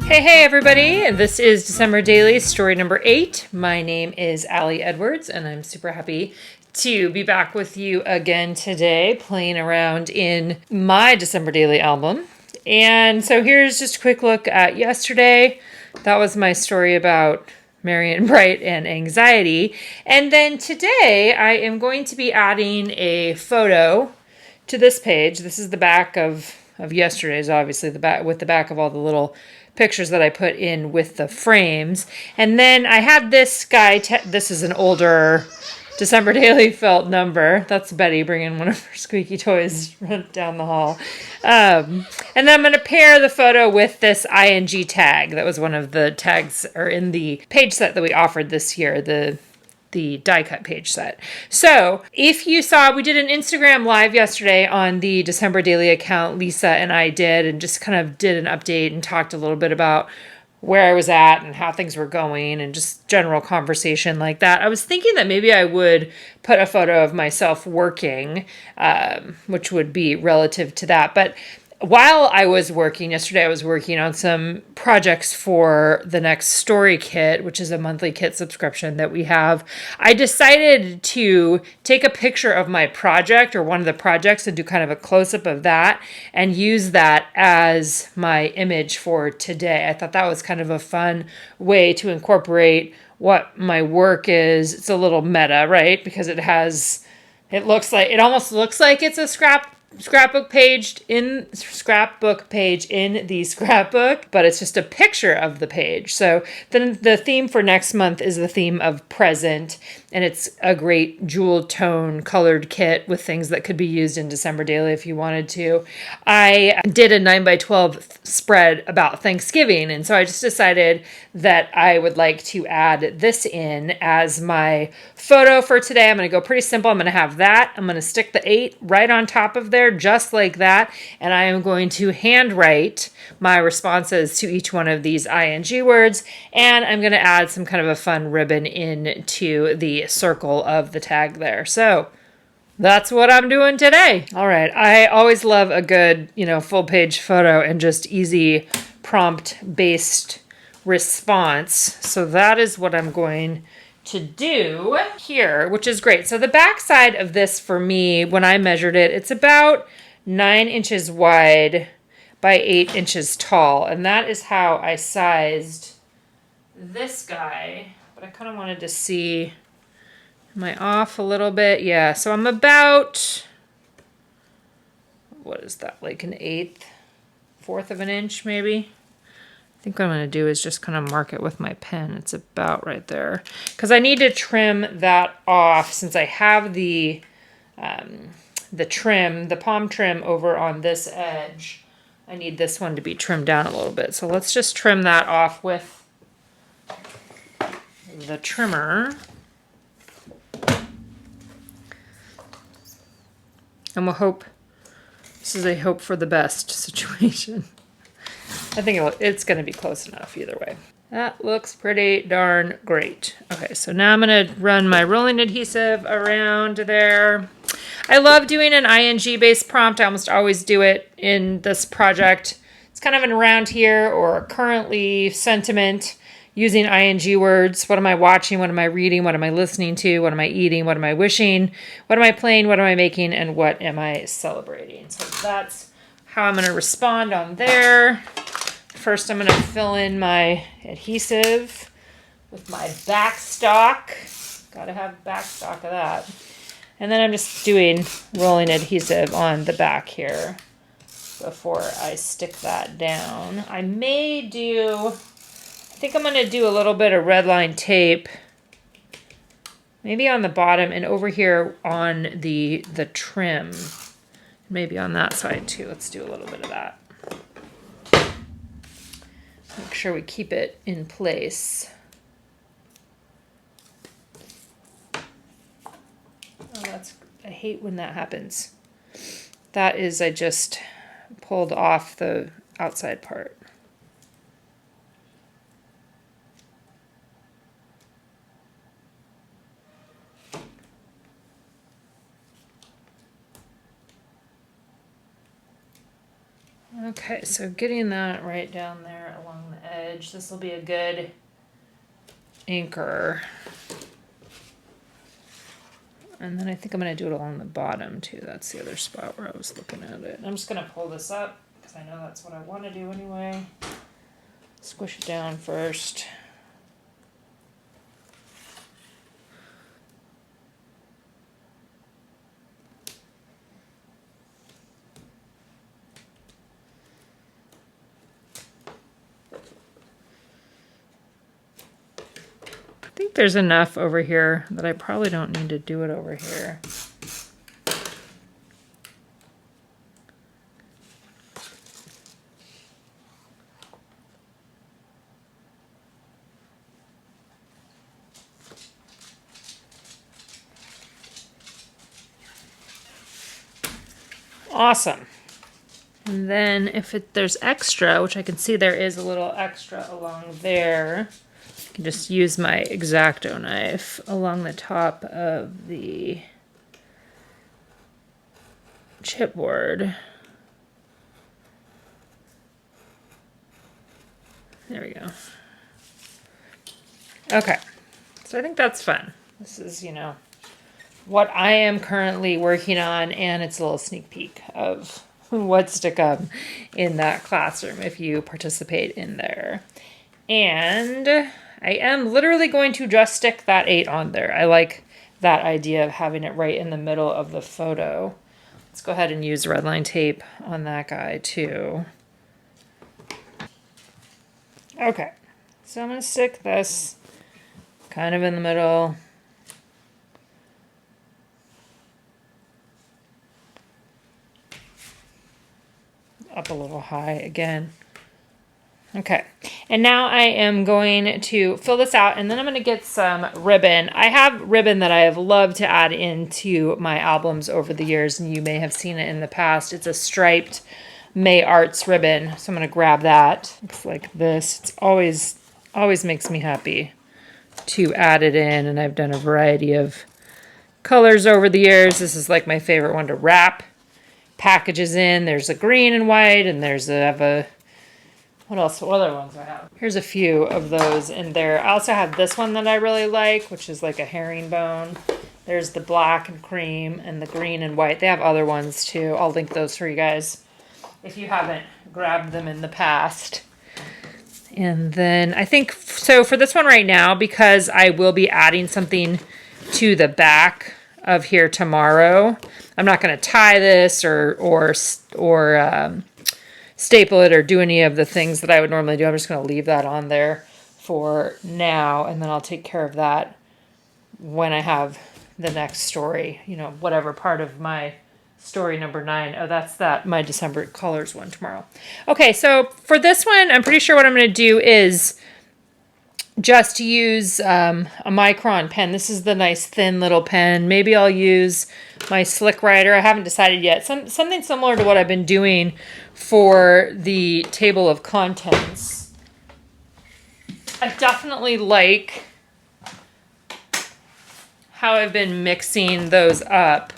Hey everybody, this is December Daily, story number 8. My name is Allie Edwards and I'm super happy to be back with you again today, playing around in my December Daily album. And so here's just a quick look at yesterday. That was my story about Marion Bright and anxiety. And then today I am going to be adding a photo to this page. This is the back of yesterday's, obviously, the back with the back of all the little pictures that I put in with the frames. And then I had this guy, this is an older December Daily felt number. That's Betty bringing one of her squeaky toys down the hall. And then I'm going to pair the photo with this ING tag. That was one of the tags or in the page set that we offered this year, the die cut page set. So if you saw, we did an Instagram live yesterday on the December Daily account. Lisa and I did, and just kind of did an update and talked a little bit about where I was at and how things were going and just general conversation like that. I was thinking that maybe I would put a photo of myself working, which would be relative to that. But while I was working yesterday, I was working on some projects for the next story kit, which is a monthly kit subscription that we have. I decided to take a picture of my project or one of the projects and do kind of a close-up of that and use that as my image for today. I thought that was kind of a fun way to incorporate what my work is. It's a little meta, right? Because it almost looks like it's a scrapbook page in the scrapbook, but it's just a picture of the page. So then the theme for next month is the theme of present, and it's a great jewel tone colored kit with things that could be used in December Daily if you wanted to. I did a 9x12 spread about Thanksgiving, and so I just decided that I would like to add this in as my photo for today. I'm going to go pretty simple. I'm going to have that. I'm going to stick the 8 right on top of there, just like that. And I am going to handwrite my responses to each one of these ING words. And I'm going to add some kind of a fun ribbon into the circle of the tag there. So that's what I'm doing today. All right. I always love a good, full page photo and just easy prompt based response. So that is what I'm going to do here, which is great. So the back side of this for me, when I measured it, it's about 9 inches wide by 8 inches tall. And that is how I sized this guy. But I kind of wanted to see, am I off a little bit? Yeah, so I'm about, what is that, like an eighth, fourth of an inch maybe? I think what I'm going to do is just kind of mark it with my pen. It's about right there. Because I need to trim that off since I have the palm trim over on this edge. I need this one to be trimmed down a little bit. So let's just trim that off with the trimmer. And we'll hope, this is a hope for the best situation. I think it's going to be close enough either way. That looks pretty darn great. Okay, so now I'm going to run my rolling adhesive around there. I love doing an ING-based prompt. I almost always do it in this project. It's kind of an around here or currently sentiment using ING words. What am I watching? What am I reading? What am I listening to? What am I eating? What am I wishing? What am I playing? What am I making? And what am I celebrating? So that's how I'm going to respond on there. First, I'm going to fill in my adhesive with my backstock. Got to have backstock of that. And then I'm just doing rolling adhesive on the back here before I stick that down. I think I'm going to do a little bit of red line tape, maybe on the bottom and over here on the trim. Maybe on that side too. Let's do a little bit of that. Make sure we keep it in place. Oh, I hate when that happens. That is, I just pulled off the outside part. Okay, so getting that right down there along the image. This will be a good anchor. And then I think I'm going to do it along the bottom too. That's the other spot where I was looking at it. I'm just going to pull this up because I know that's what I want to do anyway. Squish it down first. I think there's enough over here that I probably don't need to do it over here. Awesome. And then if there's extra, which I can see there is a little extra along there, I can just use my X-Acto knife along the top of the chipboard. There we go. Okay, so I think that's fun. This is, you know, what I am currently working on, and it's a little sneak peek of what's to come in that classroom if you participate in there. And I am literally going to just stick that 8 on there. I like that idea of having it right in the middle of the photo. Let's go ahead and use red line tape on that guy too. Okay, so I'm going to stick this kind of in the middle. Up a little high again. Okay, and now I am going to fill this out, and then I'm going to get some ribbon. I have ribbon that I have loved to add into my albums over the years, and you may have seen it in the past. It's a striped May Arts ribbon, so I'm going to grab that. Looks like this. It's always makes me happy to add it in, and I've done a variety of colors over the years. This is like my favorite one to wrap packages in. There's a green and white, and there's what else? What other ones do I have? Here's a few of those in there. I also have this one that I really like, which is like a herringbone. There's the black and cream and the green and white. They have other ones too. I'll link those for you guys if you haven't grabbed them in the past. And then I think, so for this one right now, because I will be adding something to the back of here tomorrow, I'm not going to tie this or staple it or do any of the things that I would normally do. I'm just going to leave that on there for now, and then I'll take care of that when I have the next story, you know, whatever part of my story number 9. Oh, that's my December colors one tomorrow. Okay, so for this one, I'm pretty sure what I'm going to do is just use a micron pen. This is the nice thin little pen. Maybe I'll use my Slick Writer. I haven't decided yet. Something similar to what I've been doing for the table of contents. I definitely like how I've been mixing those up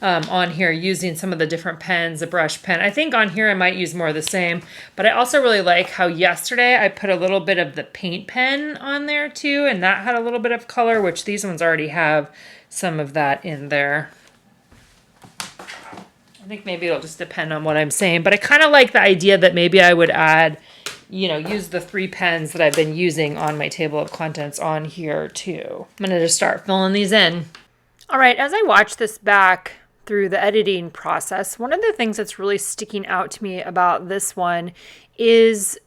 on here, using some of the different pens, a brush pen. I think on here I might use more of the same, but I also really like how yesterday I put a little bit of the paint pen on there too, and that had a little bit of color, which these ones already have some of that in there. I think maybe it'll just depend on what I'm saying, but I kind of like the idea that maybe I would add, you know, use the 3 pens that I've been using on my table of contents on here too. I'm going to just start filling these in. All right, as I watch this back through the editing process, one of the things that's really sticking out to me about this one is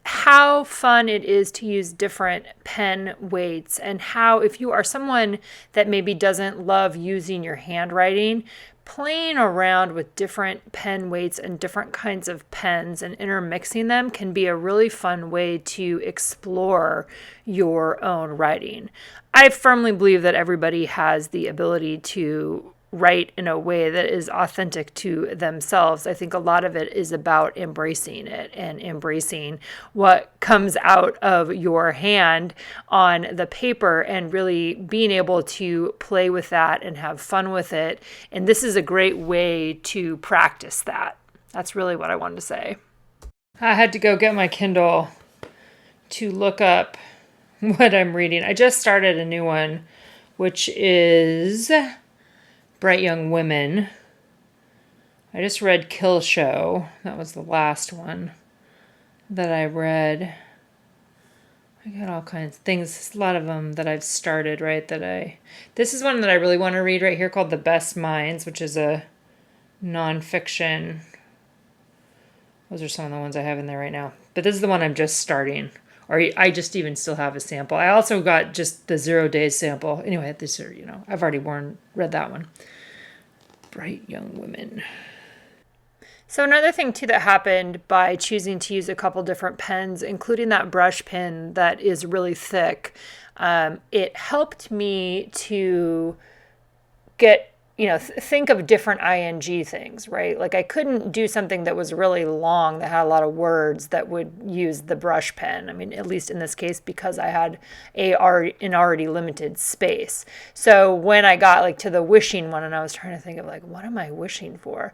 how fun it is to use different pen weights, and how if you are someone that maybe doesn't love using your handwriting, playing around with different pen weights and different kinds of pens and intermixing them can be a really fun way to explore your own writing. I firmly believe that everybody has the ability to write in a way that is authentic to themselves. I think a lot of it is about embracing it and embracing what comes out of your hand on the paper and really being able to play with that and have fun with it. And this is a great way to practice that. That's really what I wanted to say. I had to go get my Kindle to look up what I'm reading. I just started a new one, which is Bright Young Women. I just read Kill Show. That was the last one that I read. I got all kinds of things, a lot of them that I've started, right? This is one that I really want to read right here called The Best Minds, which is a nonfiction. Those are some of the ones I have in there right now. But this is the one I'm just starting. Or I just even still have a sample. I also got just the 0 days sample. Anyway, these are, I've already read that one. Bright Young Women. So another thing too that happened by choosing to use a couple different pens, including that brush pen that is really thick, it helped me to get, think of different ing things, right? Like I couldn't do something that was really long that had a lot of words that would use the brush pen. I mean, at least in this case, because I had an already limited space. So when I got like to the wishing one and I was trying to think of like, what am I wishing for?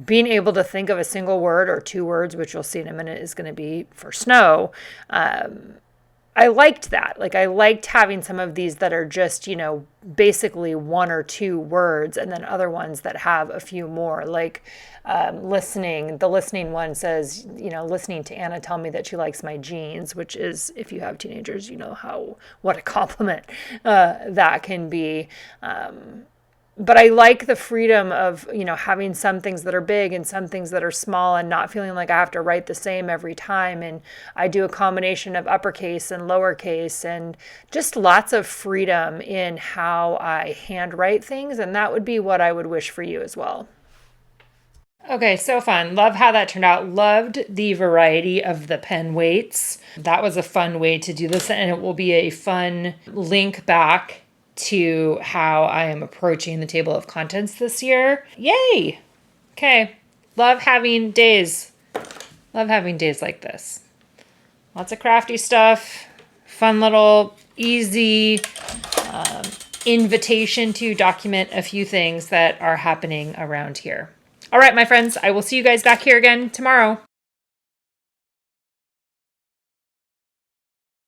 Being able to think of a single word or 2 words, which you'll see in a minute is going to be for snow. I liked that. Like I liked having some of these that are just, basically 1 or 2 words, and then other ones that have a few more, like listening. The listening one says, listening to Anna tell me that she likes my jeans, which is, if you have teenagers, what a compliment that can be. But I like the freedom of, having some things that are big and some things that are small and not feeling like I have to write the same every time. And I do a combination of uppercase and lowercase and just lots of freedom in how I handwrite things. And that would be what I would wish for you as well. Okay, so fun. Love how that turned out. Loved the variety of the pen weights. That was a fun way to do this, and it will be a fun link back to how I am approaching the table of contents this year. Yay! Okay. Love having days like this. Lots of crafty stuff. Fun little easy invitation to document a few things that are happening around here. All right, my friends, I will see you guys back here again tomorrow.